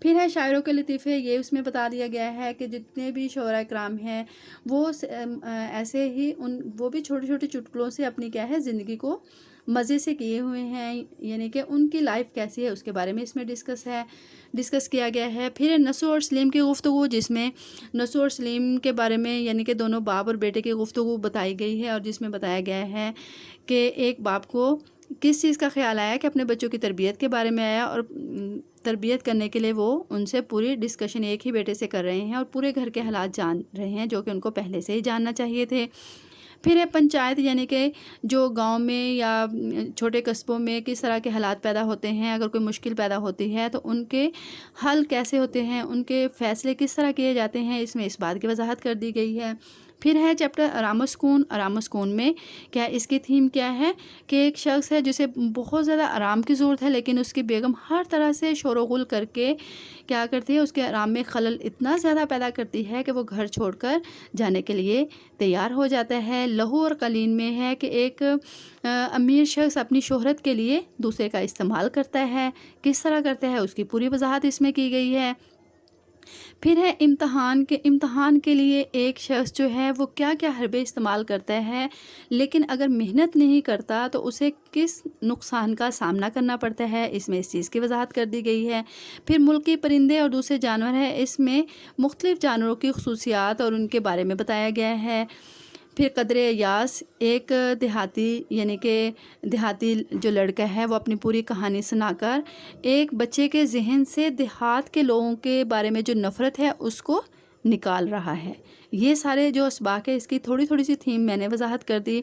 پھر ہے شاعروں کے لطیفے، یہ اس میں بتا دیا گیا ہے کہ جتنے بھی شعراء کرام ہیں وہ ایسے ہی وہ بھی چھوٹے چھوٹے چٹکلوں سے اپنی کیا ہے زندگی کو مزے سے کیے ہوئے ہیں، یعنی کہ ان کی لائف کیسی ہے اس کے بارے میں اس میں ڈسکس کیا گیا ہے۔ پھر نسو اور سلیم کی گفتگو، جس میں نسو اور سلیم کے بارے میں یعنی کہ دونوں باپ اور بیٹے کی گفتگو بتائی گئی ہے، اور جس میں بتایا گیا ہے کہ ایک باپ کو کس چیز کا خیال آیا کہ اپنے بچوں کی تربیت کے بارے میں آیا، اور تربیت کرنے کے لیے وہ ان سے پوری ڈسکشن ایک ہی بیٹے سے کر رہے ہیں اور پورے گھر کے حالات جان رہے ہیں جو کہ ان کو پہلے سے ہی جاننا چاہیے تھے۔ پھر ہے پنچایت، یعنی کہ جو گاؤں میں یا چھوٹے قصبوں میں کس طرح کے حالات پیدا ہوتے ہیں، اگر کوئی مشکل پیدا ہوتی ہے تو ان کے حل کیسے ہوتے ہیں، ان کے فیصلے کس طرح کیے جاتے ہیں، اس میں اس بات کی وضاحت کر دی گئی ہے۔ پھر ہے چیپٹر آرام و سکون۔ آرام و سکون میں کیا اس کی تھیم کیا ہے کہ ایک شخص ہے جسے بہت زیادہ آرام کی ضرورت ہے، لیکن اس کی بیگم ہر طرح سے شور و غل کر کے کیا کرتی ہے، اس کے آرام میں خلل اتنا زیادہ پیدا کرتی ہے کہ وہ گھر چھوڑ کر جانے کے لیے تیار ہو جاتا ہے۔ لہو اور قلین میں ہے کہ ایک امیر شخص اپنی شہرت کے لیے دوسرے کا استعمال کرتا ہے، کس طرح کرتا ہے اس کی پوری وضاحت اس میں کی گئی ہے۔ پھر ہے امتحان کے لیے ایک شخص جو ہے وہ کیا کیا حربے استعمال کرتا ہے، لیکن اگر محنت نہیں کرتا تو اسے کس نقصان کا سامنا کرنا پڑتا ہے، اس میں اس چیز کی وضاحت کر دی گئی ہے۔ پھر ملکی پرندے اور دوسرے جانور ہے، اس میں مختلف جانوروں کی خصوصیات اور ان کے بارے میں بتایا گیا ہے۔ پھر قدر ایاس، ایک دیہاتی یعنی کہ دیہاتی جو لڑکا ہے وہ اپنی پوری کہانی سنا کر ایک بچے کے ذہن سے دیہات کے لوگوں کے بارے میں جو نفرت ہے اس کو نکال رہا ہے۔ یہ سارے جو اسباق ہے اس کی تھوڑی تھوڑی سی تھیم میں نے وضاحت کر دی۔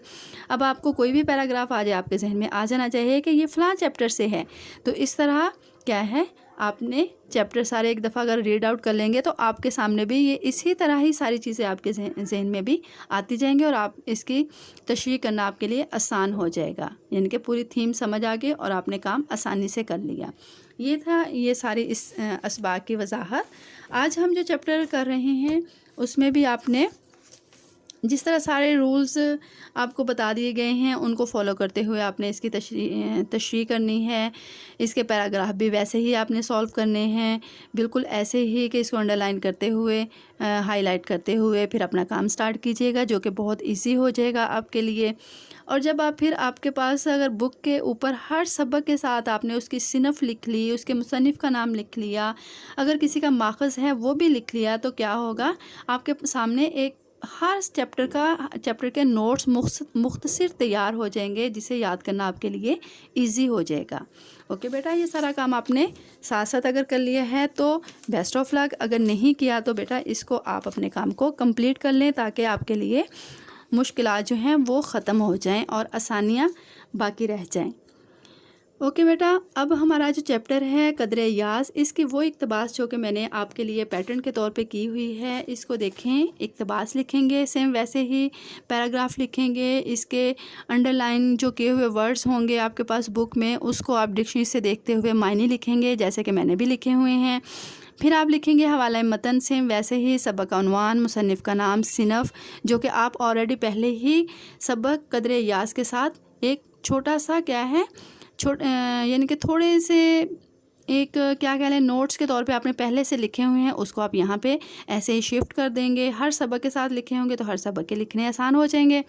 اب آپ کو کوئی بھی پیراگراف آ جائے آپ کے ذہن میں آ جانا چاہیے کہ یہ فلاں چیپٹر سے ہے، تو اس طرح کیا ہے آپ نے چیپٹر سارے ایک دفعہ اگر ریڈ آؤٹ کر لیں گے تو آپ کے سامنے بھی یہ اسی طرح ہی ساری چیزیں آپ کے ذہن میں بھی آتی جائیں گے، اور آپ اس کی تشریح کرنا آپ کے لیے آسان ہو جائے گا، یعنی کہ پوری تھیم سمجھ آ گئی اور آپ نے کام آسانی سے کر لیا۔ یہ تھا یہ ساری اس اسباق کی وضاحت۔ آج ہم جو چیپٹر کر رہے ہیں اس میں بھی آپ نے جس طرح سارے رولز آپ کو بتا دیے گئے ہیں ان کو فالو کرتے ہوئے آپ نے اس کی تشریح کرنی ہے۔ اس کے پیراگراف بھی ویسے ہی آپ نے سولو کرنے ہیں، بالکل ایسے ہی کہ اس کو انڈر لائن کرتے ہوئے ہائی لائٹ کرتے ہوئے پھر اپنا کام سٹارٹ کیجیے گا، جو کہ بہت ایزی ہو جائے گا آپ کے لیے۔ اور جب آپ کے پاس اگر بک کے اوپر ہر سبق کے ساتھ آپ نے اس کی صنف لکھ لی، اس کے مصنف کا نام لکھ لیا، اگر کسی کا ماخذ ہے وہ بھی لکھ لیا، تو کیا ہوگا آپ کے سامنے ایک ہر چیپٹر کے نوٹس مختصر تیار ہو جائیں گے، جسے یاد کرنا آپ کے لیے ایزی ہو جائے گا۔ اوکے بیٹا، یہ سارا کام آپ نے ساتھ ساتھ اگر کر لیا ہے تو بیسٹ آف لک، اگر نہیں کیا تو بیٹا اس کو آپ اپنے کام کو کمپلیٹ کر لیں تاکہ آپ کے لیے مشکلات جو ہیں وہ ختم ہو جائیں اور آسانیاں باقی رہ جائیں۔ اوکے بیٹا، اب ہمارا جو چیپٹر ہے قدر ایاز، اس کی وہ اقتباس جو کہ میں نے آپ کے لیے پیٹرن کے طور پہ کی ہوئی ہے، اس کو دیکھیں، اقتباس لکھیں گے سیم ویسے ہی پیراگراف لکھیں گے، اس کے انڈر لائن جو کیے ہوئے ورڈز ہوں گے آپ کے پاس بک میں اس کو آپ ڈکشنری سے دیکھتے ہوئے معنی لکھیں گے جیسے کہ میں نے بھی لکھے ہوئے ہیں۔ پھر آپ لکھیں گے حوالہ متن سیم ویسے ہی سبق کا عنوان، مصنف کا نام، صنف، جو کہ آپ آلریڈی پہلے ہی سبق قدر ایاز کے ساتھ ایک چھوٹا سا کیا ہے یعنی کہ تھوڑے سے ایک کیا کہہ لیں نوٹس کے طور پہ آپ نے پہلے سے لکھے ہوئے ہیں، اس کو آپ یہاں پہ ایسے ہی شفٹ کر دیں گے۔ ہر سبق کے ساتھ لکھے ہوں گے تو ہر سبق کے لکھنے آسان ہو جائیں گے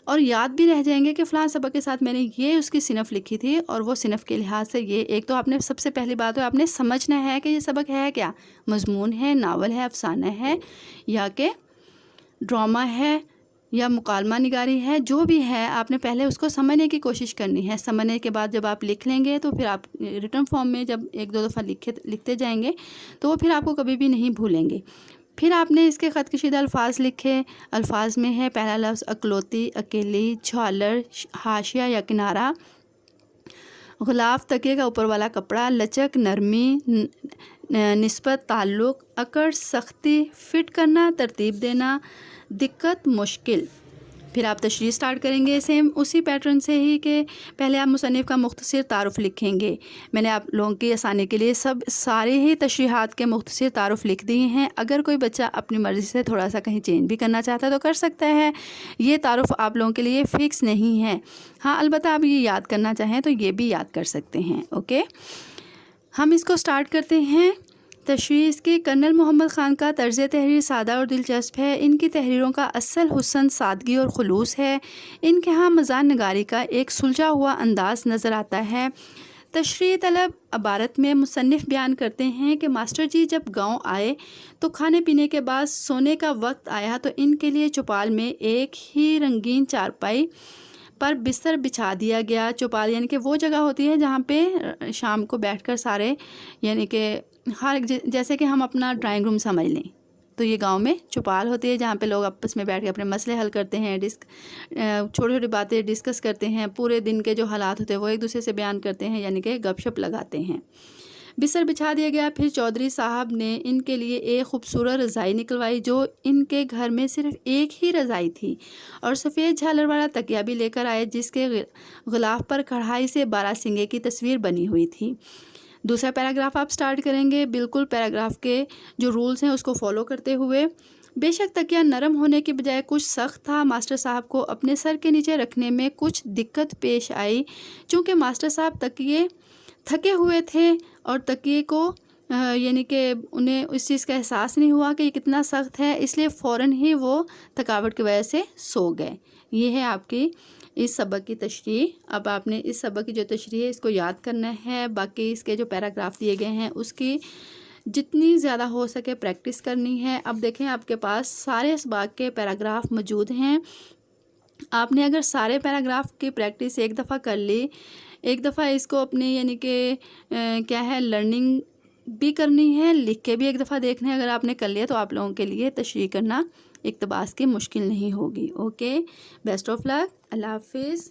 اور یاد بھی رہ جائیں گے کہ فلاں سبق کے ساتھ میں نے یہ اس کی صنف لکھی تھی، اور وہ صنف کے لحاظ سے یہ ایک تو آپ نے سب سے پہلی بات ہے آپ نے سمجھنا ہے کہ یہ سبق ہے کیا، مضمون ہے، ناول ہے، افسانہ ہے، یا کہ ڈرامہ ہے یا مکالمہ نگاری ہے، جو بھی ہے آپ نے پہلے اس کو سمجھنے کی کوشش کرنی ہے۔ سمجھنے کے بعد جب آپ لکھ لیں گے تو پھر آپ ریٹن فارم میں جب ایک دو دفعہ لکھتے جائیں گے تو وہ پھر آپ کو کبھی بھی نہیں بھولیں گے۔ پھر آپ نے اس کے خط کشیدہ الفاظ لکھے، الفاظ میں ہے پہلا لفظ اکلوتی، اکیلی، جھالر، حاشیہ یا کنارہ، غلاف تکیے کا اوپر والا کپڑا، لچک، نرمی، نسبت، تعلق، اکڑ، سختی، فٹ کرنا، ترتیب دینا، دقت، مشکل۔ پھر آپ تشریح سٹارٹ کریں گے سیم اسی پیٹرن سے ہی کہ پہلے آپ مصنف کا مختصر تعارف لکھیں گے۔ میں نے آپ لوگوں کی آسانی کے لیے سارے ہی تشریحات کے مختصر تعارف لکھ دیے ہیں، اگر کوئی بچہ اپنی مرضی سے تھوڑا سا کہیں چینج بھی کرنا چاہتا ہے تو کر سکتا ہے، یہ تعارف آپ لوگوں کے لیے فکس نہیں ہے۔ ہاں البتہ آپ یہ یاد کرنا چاہیں تو یہ بھی یاد کر سکتے ہیں۔ اوکے، ہم اس کو سٹارٹ کرتے ہیں تشریح اس کی کرنل محمد خان کا طرز تحریر سادہ اور دلچسپ ہے. ان کی تحریروں کا اصل حسن سادگی اور خلوص ہے. ان کے ہاں مزاح نگاری کا ایک سلجھا ہوا انداز نظر آتا ہے. تشریح طلب عبارت میں مصنف بیان کرتے ہیں کہ ماسٹر جی جب گاؤں آئے تو کھانے پینے کے بعد سونے کا وقت آیا تو ان کے لیے چوپال میں ایک ہی رنگین چارپائی پر بستر بچھا دیا گیا. چوپال یعنی کہ وہ جگہ ہوتی ہے جہاں پہ شام کو بیٹھ کر سارے یعنی کہ ہر جیسے کہ ہم اپنا ڈرائنگ روم سمجھ لیں تو یہ گاؤں میں چوپال ہوتی ہے جہاں پہ لوگ آپس میں بیٹھ کے اپنے مسئلے حل کرتے ہیں، چھوٹی چھوٹی باتیں ڈسکس کرتے ہیں، پورے دن کے جو حالات ہوتے ہیں وہ ایک دوسرے سے بیان کرتے ہیں، یعنی کہ گپ شپ لگاتے ہیں. بستر بچھا دیا گیا. پھر چودھری صاحب نے ان کے لیے ایک خوبصورت رضائی نکلوائی جو ان کے گھر میں صرف ایک ہی رضائی تھی، اور سفید جھالر والا تکیہ بھی لے کر آئے جس کے غلاف پر کڑھائی سے بارہ سنگے کی تصویر بنی ہوئی تھی. دوسرا پیراگراف آپ سٹارٹ کریں گے بالکل پیراگراف کے جو رولز ہیں اس کو فالو کرتے ہوئے. بے شک تکیہ نرم ہونے کے بجائے کچھ سخت تھا. ماسٹر صاحب کو اپنے سر کے نیچے رکھنے میں کچھ دقت پیش آئی چونکہ ماسٹر صاحب تھکے ہوئے تھے اور تکیے کو یعنی کہ انہیں اس چیز کا احساس نہیں ہوا کہ یہ کتنا سخت ہے، اس لیے فوراً ہی وہ تھکاوٹ کی وجہ سے سو گئے. یہ ہے آپ کی اس سبق کی تشریح. اب آپ نے اس سبق کی جو تشریح ہے اس کو یاد کرنا ہے. باقی اس کے جو پیراگراف دیے گئے ہیں اس کی جتنی زیادہ ہو سکے پریکٹس کرنی ہے. اب دیکھیں آپ کے پاس سارے اسباق کے پیراگراف موجود ہیں. آپ نے اگر سارے پیراگراف کی پریکٹس ایک دفعہ کر لی، ایک دفعہ اس کو اپنی یعنی کہ کیا ہے لرننگ بھی کرنی ہے، لکھ کے بھی ایک دفعہ دیکھنا ہے. اگر آپ نے کر لیا تو آپ لوگوں کے لیے تشریح کرنا اقتباس کی مشکل نہیں ہوگی. اوکے، بیسٹ آف لک. اللہ حافظ.